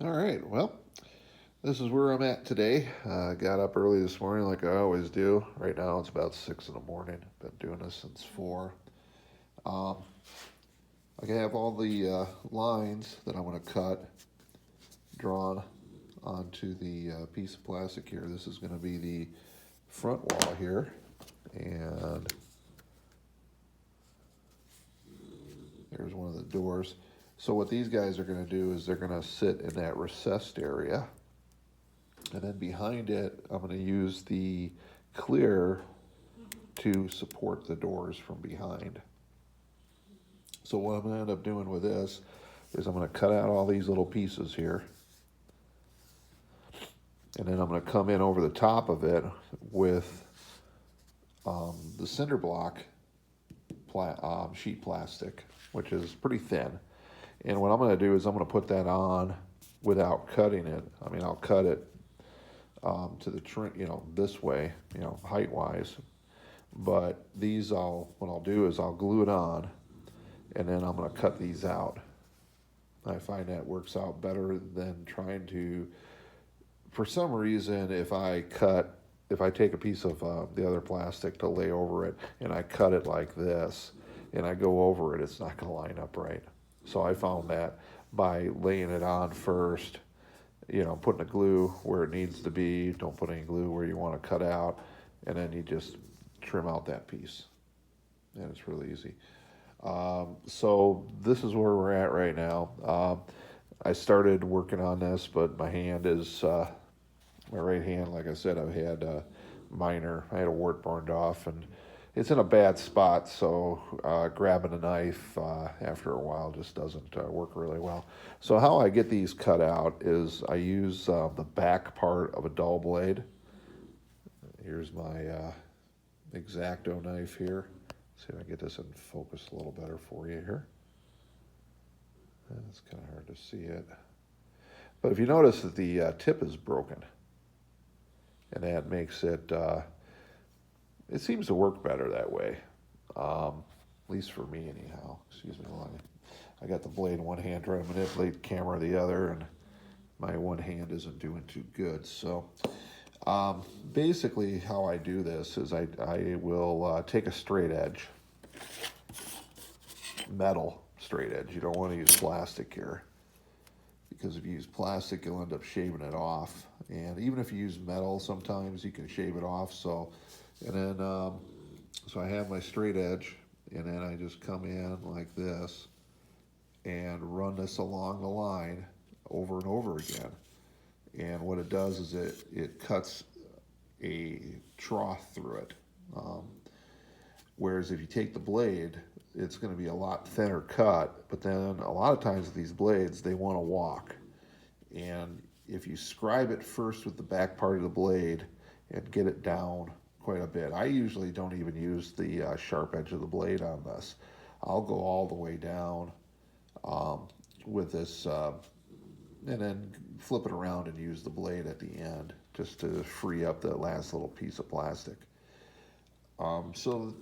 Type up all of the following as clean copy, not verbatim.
All right. Well, this is where I'm at today. Got up early this morning like I always do. Right now it's about 6 in the morning. Been doing this since 4. Um, I have all the lines that I'm going to cut drawn onto the piece of plastic here. This is going to be the front wall here. And there's one of the doors. So what these guys are going to do is they're going to sit in that recessed area. And then behind it, I'm going to use the clear to support the doors from behind. So what I'm going to end up doing with this is I'm going to cut out all these little pieces here. And then I'm going to come in over the top of it with the cinder block sheet plastic, which is pretty thin. And what I'm going to do is I'm going to put that on without cutting it. I mean, I'll cut it to the trim, this way, height wise. But what I'll do is I'll glue it on, and then I'm going to cut these out. I find that works out better than trying to. For some reason, if I take a piece of the other plastic to lay over it, and I cut it like this, and I go over it, it's not going to line up right. So I found that by laying it on first, putting the glue where it needs to be, don't put any glue where you want to cut out, and then you just trim out that piece. And it's really easy. So this is where we're at right now. I started working on this, but my hand is, my right hand, like I said, I've had I had a wart burned off, and it's in a bad spot, so grabbing a knife after a while just doesn't work really well. So how I get these cut out is I use the back part of a dull blade. Here's my X-Acto knife here. See if I can get this in focus a little better for you here. It's kind of hard to see it. But if you notice that the tip is broken, and that makes it, it seems to work better that way. At least for me anyhow. Excuse me, I got the blade in one hand trying to manipulate the camera the other, and my one hand isn't doing too good. So basically how I do this is I will take a straight edge, metal straight edge. You don't want to use plastic here, because if you use plastic, you'll end up shaving it off. And even if you use metal, sometimes you can shave it off. So I have my straight edge, and then I just come in like this and run this along the line over and over again. And what it does is it cuts a trough through it. Whereas if you take the blade, it's going to be a lot thinner cut, but then a lot of times with these blades, they want to walk. And if you scribe it first with the back part of the blade and get it down quite a bit, I usually don't even use the sharp edge of the blade on this. I'll go all the way down with this, and then flip it around and use the blade at the end just to free up the last little piece of plastic. So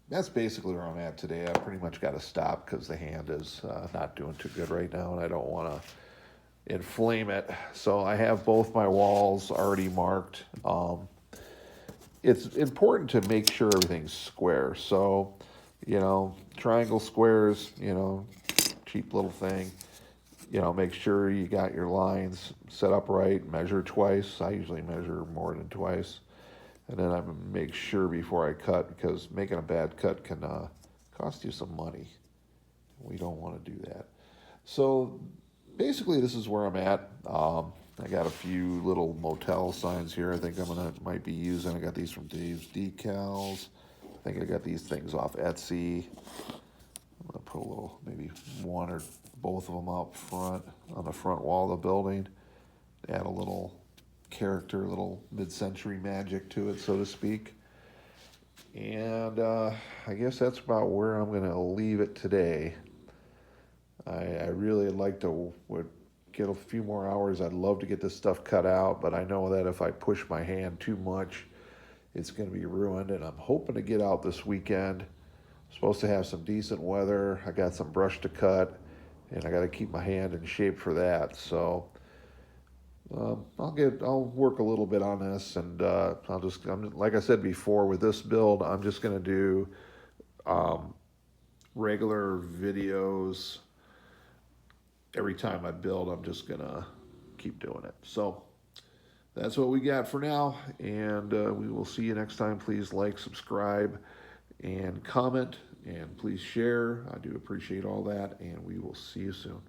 that's basically where I'm at today. I pretty much got to stop because the hand is not doing too good right now, and I don't want to inflame it. So I have both my walls already marked. It's important to make sure everything's square. So, triangle squares, cheap little thing. Make sure you got your lines set up right, measure twice. I usually measure more than twice. And then I make sure before I cut, because making a bad cut can cost you some money. We don't want to do that. So basically, this is where I'm at. I got a few little Motel signs here. I think might be using. I got these from Dave's Decals. I think I got these things off Etsy. I'm gonna put a little, maybe one or both of them up front on the front wall of the building. Add a little character, little mid-century magic to it, so to speak. And I guess that's about where I'm going to leave it today. I really would like to get a few more hours. I'd love to get this stuff cut out, but I know that if I push my hand too much, it's going to be ruined. And I'm hoping to get out this weekend. I'm supposed to have some decent weather. I got some brush to cut, and I got to keep my hand in shape for that. So I'll work a little bit on this, and like I said before, with this build, I'm just gonna do um, regular videos every time I build. I'm just gonna keep doing it. So that's what we got for now, and we will see you next time. Please like, subscribe, and comment, and please share. I do appreciate all that, and we will see you soon.